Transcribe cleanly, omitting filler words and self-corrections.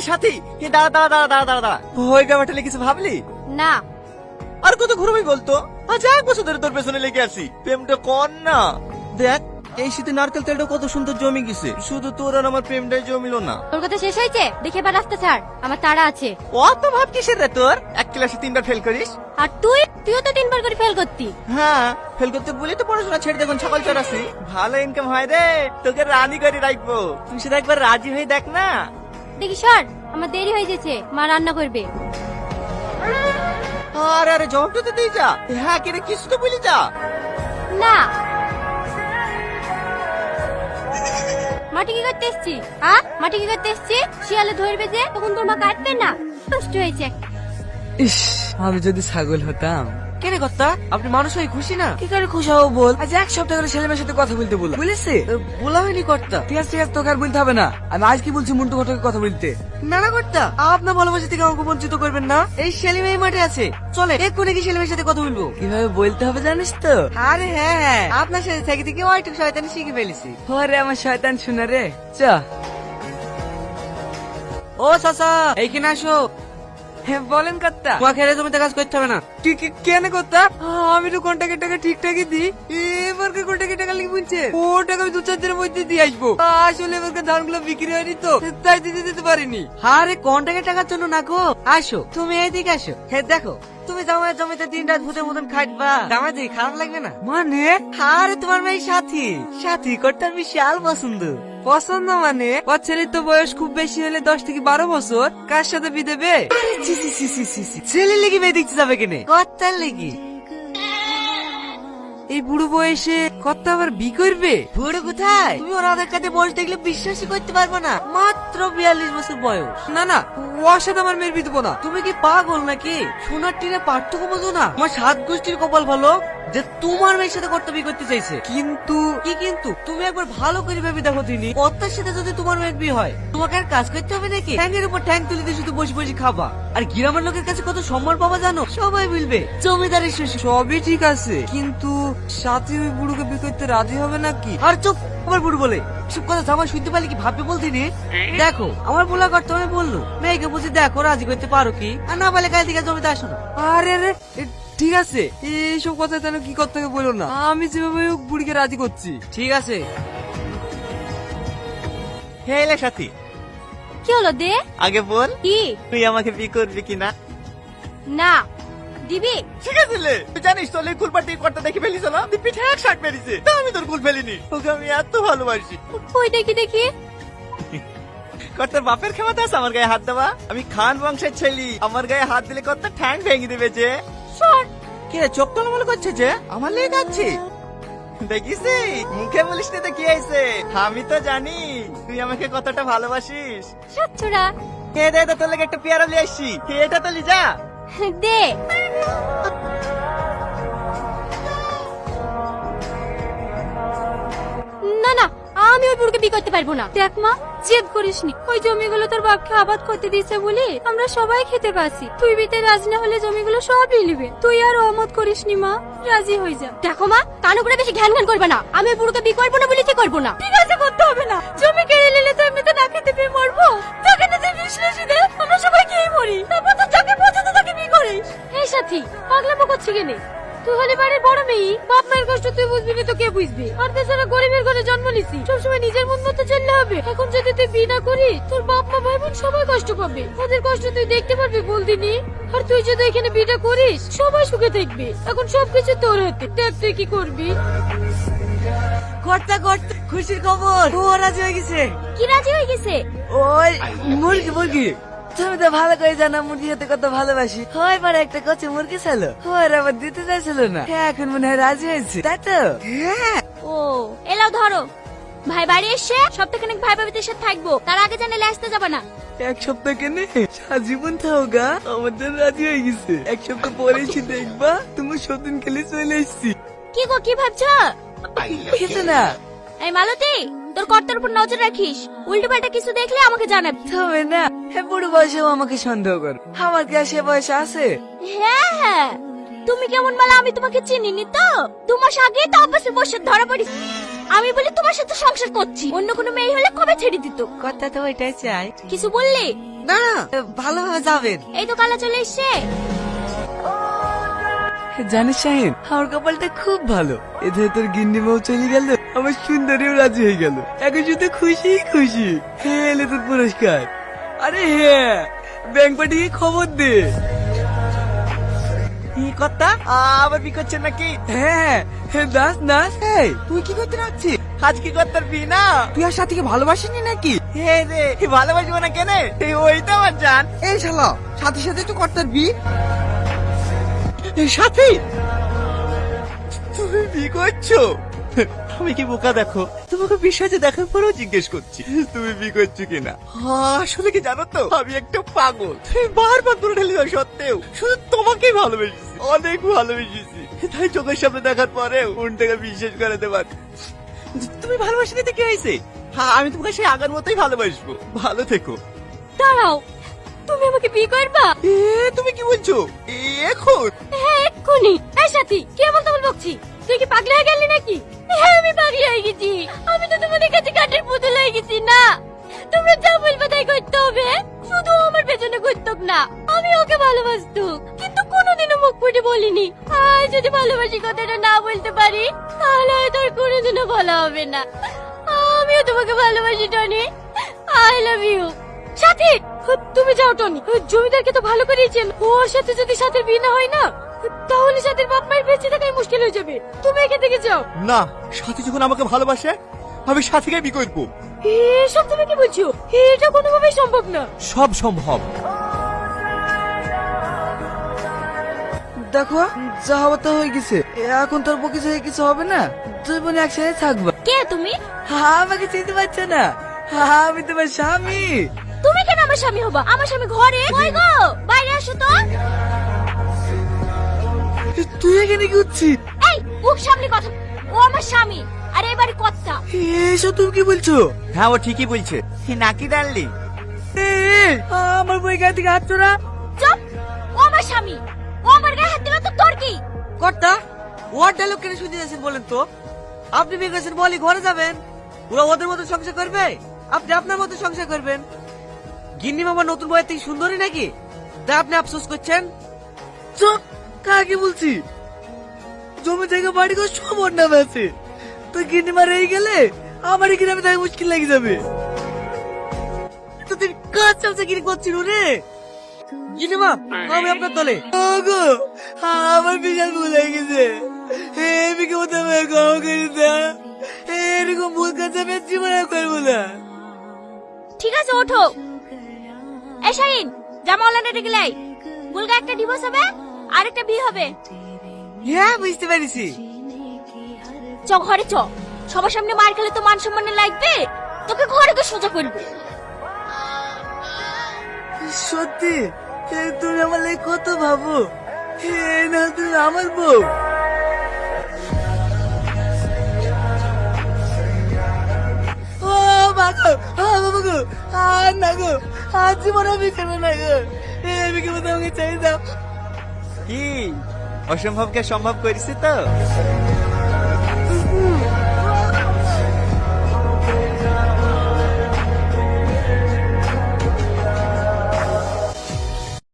সাথী, দাঁড়া দাঁড়া দাঁড়া দাঁড়া দাঁড়া দাঁড়া, ওই ব্যাপারটা কিছু ভাবলি? না। আর কত ঘুরবি বলতো? আজ 1 বছর ধরে তোর পেছনে লেগে আছি, প্রেমটা কর না। দেখ এই শীতে নারকেল তেলটা কত সুন্দর জমে গেছে, শুধু তোর আর আমার প্রেমটাই জমিলো না। তোর কথা শেষ হয়েছে? দেখে এবার রাস্তা ছাড়, আমার তাড়া আছে। অত ভাব কিসের রে তোর? এক ক্লাসে 3বার ফেল করিস। আর তুইও তো 3বার করে ফেল করতি। হ্যাঁ, ফেল করতে বলি তো পড়াশোনা ছেড়ে দেখুন সকাল চড়াছি। ভালো ইনকাম হয় রে, তোকে রানী করে রাখবো। তুই শুধু একবার রাজি হয়ে দেখ না। দেখি সর, আমার দেরি হয়ে গেছে, মা রান্না করবে। আরে আরে জবাবটা তো দিয়ে যা। হ্যাঁ কে রে, কিছু তো বলি যা। না। মাটি কি করতে এসছি? হ্যাঁ, মাটি কি করতে এসছি? শিয়ালে ধরবে যে, তখন তোর মা কাটবে না? কষ্ট হয়েছে। ইস, আমি যদি ছাগল হতাম। কেনে কর্তা, আপনি মানুষ হয়ে খুশি না? কি করে খুশি হবো বল? আজ 1 সপ্তাহ করে ছেলেমেয়ের সাথে কথা বলতে বলেছে। বলা হয়নি কর্তা। ঠিক আছে তোকে আর বলতে হবে না, আমি আজ কি বলছি মন্টু ঘটকের কথা বলতে। না না কর্তা, আপনার ভালোবাসা থেকে আমাকে বঞ্চিত করবেন না। এই সেলিম এই মাঠে আছে, চলে এক্ষুনি কি সেলিমের সাথে কথা বলবো। কিভাবে বলতে হবে জানিস তো? আরে হ্যাঁ হ্যাঁ, আপনার সাথে থেকে থেকে ওইটুকু শয়তানি শিখে ফেলেছি। ওরে আমার শয়তান শোনা রে, চ। ও চাচা, এইখানে আসো। হ্যাঁ বলেন কর্তা। তোমাকে এর জমিতে কাজ করতে হবে না। কেন কর্তা? আমি তো কন্টাক্টের টাকা ঠিকঠাকই দিই, এবার কন্টাক্টের টাকা লিখে বলছে ও টাকা আমি 2-4 দিনের মধ্যে দিয়ে আসবো। আসলে এবার ধানগুলো বিক্রি হয়নি তো, তাই দিতে পারিনি। আরে কন্ট্রাক্টের টাকার জন্য না গো, আসো তুমি এইদিকে আসো। হ্যাঁ দেখো, তুমি জামাইয়ের জমিতে 3 রাত ভূতের মতন খাটবা, জামাই দেখি খারাপ লাগবে না? মানে? আরে তোমার মেয়ে সাথী, সাথী করতে বিশাল পছন্দ। পছন্দ মানে? ওর ছেলের তো বয়স খুব বেশি হলে 10 থেকে 12 বছর, কার সাথে বিয়ে দেবে? ছি ছি ছি ছি ছি ছি, ছেলে লেগে মেয়ে দেখতে যাবে কেনে? কর্তার লেগে। এই বুড়ো বয়সে কর্তা আবার বিয়ে করবে? বুড়ো কোথায়, তুমি ওর আধার কার্ডে বয়স দেখলে বিশ্বাসই করতে পারবো না, মাত্র 42 বছর বয়স। না না, ওর সাথে আমার মেয়ের বিয়ে দেবো না। তুমি কি পাগল নাকি? সোনার টিনে পার্থক্য বোঝো না? আমার 7 গোষ্ঠীর কপাল ভালো যে তোমার মেয়ের সাথে কর্তা বিয়ে করতে চাইছে। কিন্তু কি কিন্তু? তুমি একবার ভালো করে ভেবে দেখো তিনি, কর্তার সাথে যদি তোমার মেয়ের বিয়ে হয়, তোমাকে আর কাজ করতে হবে নাকি? ট্যাঙ্কের উপর ট্যাঙ্ক তুলে দিয়ে শুধু বসে বসে খাবা। আর গ্রামের লোকের কাছে কত সম্মান পাবা জানো? সবাই বলবে জমিদারের শ্বশুর। সবই ঠিক আছে, কিন্তু সাথী ওই বুড়োকে বিয়ে করতে রাজি হবে নাকি? আর চুপ, আমার বুড়ো বলে সব কথা জামাই শুনতে পারলে কি ভাববে বলতিনি? দেখো আমার বলা করতে আমি বললো, মেয়েকে বুঝে দেখো রাজি করতে পারো কি, আর না বলে কাল থেকে জমিতে আসো না। আরে আরে ঠিক আছে, এইসব কথা যেন কি করতে হবে বলো না, আমি যেভাবে হোক বুড়িকে রাজি করছি। ঠিক আছে। হে এলে সাথী, কি হলো দে? আগে বল কি? তুই আমাকে বিয়ে করবি কিনা? না। দিবি? ঠিক আছে লে, তুই জানিস তো কুল পার্টি করতে দেখে ফেলিস না, তুই পিঠে 1 শার্ট মেরেছে, তা আমি তোর কুল ফেলিনি। ওকে আমি এত ভালোবাসি। ওই দেখি দেখি। কর্তার বাপের ক্ষমতা আছে আমার গায়ে হাত দেওয়া? আমি খান বংশের ছেলে, আমার গায়ে হাত দিলে কর্তা ঠ্যাং ভেঙে দেবে যে। সর। কে চোখ টলমল করছে যে? আমার লেগে যাচ্ছে দেখিস, মুখে বলিস না তো কি হয়েছে, আমি তো জানি তুই আমাকে কতটা ভালোবাসিস। সাতছুড়া। কে দে দে, তোর লেগে একটা পেয়ারা নিয়ে আসছি, এটা তো লিজা। দে। না না, আমি ওই বুড়োকে বিয়ে করতে পারবো না। দেখ মা, জেদ করিসনি, ওই জমিগুলো তোর বাপকে আবাদ করতে দিয়েছে বলি আমরা সবাই খেতে পাচ্ছি। তুই বিতে রাজি না হলে জমিগুলো সবই নিবে। তুই আর অমত করিসনি মা, রাজি হয়ে যা। দেখো মা, কানো করে বেশি ঘ্যান ঘ্যান করবে না। আমি ওই বুড়োকে বিয়ে করবো না বলেছি করবো না। ঠিক আছে, করতে হবে না। জমি কেড়ে নিলে তো এমনিতে না খেতে পেয়ে মরবো, তোকে না যে বিশ্বাসী দে, আমরা সবাই খেয়ে মরি। তারপর তো যাকে পছন্দ তাকে বিয়ে করিস। এই সাথী, পাগলামো করছি কেনে? তুই হলে বাড়ির বড় মেয়ে, বাপ মায়ের কষ্ট তুই বুঝবি না তো কে বুঝবে? আর তাছাড়া গরিবের ঘরে জন্ম নিছি, সবসময় নিজের মন মতো চললে হবে? এখন যদি তুই বিয়ে না করিস, তোর বাপ মা ভাই বোন সবাই কষ্ট পাবে। ওদের কষ্ট তুই দেখতে পারবি বলদিনি? আর তুই যদি এখানে বিয়েটা করিস, সবাই সুখে থাকবে। এখন সবকিছু তোর হাতে, দেখ তুই কি করবি। কর্তা কর্তা, খুশির খবর, ও রাজি হয়ে গেছে। কি রাজি হয়ে গেছে? ওই মুরগি মুরগি, তুমি তো ভালো করে জানো মুরগি খেতে কত ভালোবাসি। হয় পরে একটা কচি মুরগি ছিল, ওর আবার দিতে চাইছিল না, এখন মনে হয় রাজি হয়েছে, তাই তো? হ্যাঁ। ও এলাও ধরো। ভাই বাড়ি এসে সপ্তাহখানেক ভাই ভাবিদের সাথে থাকবো, তার আগে জানালে আসতে যাবে না। 1 সপ্তাহ কেনে জীবন থাওগা, আমার জন্য রাজি হয়ে গেছে। 1 সপ্তাহ পরে এসে দেখবা তোমার সতীন খেলে চলে এসছি। কি গো, কি ভাবছো? কিছু না। এই মালতী, তোর কর্তার উপর নজর রাখিস, উল্টো পাল্টা কিছু দেখলে আমাকে জানাবি। তবে না, বুড়ো বয়সেও আমাকে সন্দেহ কর, আমার কি আর সে বয়স আছে? হ্যাঁ হ্যাঁ, তুমি কেমন মালা আমি তোমাকে চিনিনি তো? 2 মাস আগে তো আব্বাসের বসে ধরা পড়িস। আমি বলি তোমার সাথে সংসার করছি, অন্য কোনো মেয়ে হলে কবে ছেড়ে দিত। কথা তো ওইটাই চাই। কিছু বললে? না না, ভালোভাবে যাবেন। এই তো কালা চলে এসছে। জানিস শাহিন, আমার কপালটা খুব ভালো। এদের তোর গিন্নি বউ চলে গেল, আমার সুন্দরীও রাজি হয়ে গেল। এখন শুধু খুশি খুশি। এলে তোর পুরস্কার। আরে হ্যাঁ, ব্যাংক পাঠিয়ে খবর দে। কি কথা আবার বি করছেন নাকি? হ্যাঁ দাস না, তুই কি করতে রাখছিস? আজ কি করতে পারবি না? তুই আর সাথীকে ভালোবাসিনি নাকি? হে রে, ভালোবাসবো না কেন? ওই তো আমার জান। এই শালা, সাথীর সাথে তো করতে পারবি। সাথী, তুমি বি করছো? আমি কি বোকা দেখো, তোমাকে বিশ্বাসে দেখার পরেও জিজ্ঞেস করছি তুমি বি করছো কিনা। আসলে কি জানো তো, আমি একটা পাগল। তুমি বারবার দূরে ঠেলে যাওয়া সত্ত্বেও শুধু তোমাকেই ভালোবেসেছি, অনেক ভালোবেসেছি। তাই চোখের সামনে দেখার পরেও মন থেকে বিশ্বাস করাতে পারি। তুমি ভালোবাসি নিতে কি হয়েছে? আমি তোমাকে সেই আগের মতোই ভালোবাসবো। ভালো থেকো। দাঁড়াও, তুমি আমাকে বিয়ে করবা? তুমি কি বলছো এখন? হ্যাঁ এক্ষুনি। এই সাথী, কে বলতে বলছি? তুই কি পাগল হয়ে গেলি নাকি? হ্যাঁ আমি পাগল হয়ে গেছি। আমি তো তোমাদের কাছে কাঠের পুতুল হয়ে গেছি না। তোমরা যা বলবে তাই করতে হবে। শুধু আমার পেছনে ঘুরতো না, আমি ওকে ভালোবাসতো, কিন্তু কোনোদিনও মুখ ফুটে বলিনি। আর যদি ভালোবাসি কথাটা না বলতে পারি, তাহলে হয়তো আর কোনোদিনও বলা হবে না। আমিও তোমাকে ভালোবাসি টনি। I love you. সাথী, তুমি যাও টনি। জমিদারকে তো ভালো করেই চেন। ওর সাথে যদি সাথের বিয়ে না হয় না, তাহলে সাথের বাপ মায়ের বেঁচে থাকাই মুশকিল হয়ে যাবে। তুমি এখান থেকে যাও। না, সাথী যখন আমাকে ভালোবাসে আমি সাথীকে বি করবো। এসব তুমি কি বলছো? এটা কোনোভাবেই সম্ভব না। সব সম্ভব। দেখো, যা হওয়ার তো হয়ে গেছে। এখন তোর পক্ষে যে কিছু হবে না। তুই বোন একসাথে থাকবা। কে তুমি? আমাকে চিনতে পারছো না? আমি তোমার স্বামী। তুমি কেন আমার স্বামী হবা? আমার স্বামী ঘরে। কই গো, বাইরে আসো তো। তুই এখানে কি করছিস? এই মুখ সামনে কথা। ও আমার স্বামী, আর এবারে কথা। এসব তুমি কি বলছো? হ্যাঁ, ও ঠিকই বলছে। নাকি ডাললি? আমার বই গায়ে থেকে হাত তোরা। চুপ। ও আমার স্বামী, ও আমার গায়ে হাত দিলে তো তোর কি? কর্তা, ওর ডায়লগ কেন শুনতে যাচ্ছেন বলেন তো? আপনি বিয়ে করেছেন বলি ঘরে যাবেন, ওরা ওদের মতো সংসার করবে, আপনি আপনার মতো সংসার করবেন। গিন্নি মামা নতুন বইয়ের থেকে সুন্দরী নাকি, তাই আপনি আফসোস করছেন? চুপ, কাকে বলছি? জমি থেকে বাড়ি করে সব ওর নামে আছে। তুই গিন্নি মারে গেলে আমার গ্রামে থাকা মুশকিল লেগে যাবে। তো তুই কাজ চালছে গিরি করছিল রে। গিন্নি মা, আমি আপনার দলে। ওগো, আমার বিশাল ভুল হয়ে গেছে। এদিকে মতো আমি ক্ষমা করে দাও। এরকম ভুল কাজ আমি আর জীবনে আর করবো না। ঠিক আছে, ওঠো। এই শাহিন, জামা ওলানে ডেকে লাই। বুলগা একটা ডিভোর্স হবে, আর একটা বিয়ে হবে। হ্যাঁ বুঝতে পেরেছি। চ ঘরে চ। সবার সামনে মার খেলে তো মান সম্মানে লাগবে। তোকে ঘরে তো সোজা করবে। সত্যি, তুমি আমার লাগে কত ভাবো। না তুমি আমার বউ। ও বাগো, বাবা গো, আর না গো, আজ জীবন আমি করবো না গো। আমি কি বলতে আমাকে চাই দাও। কি অসম্ভবকে সম্ভব করেছি তো?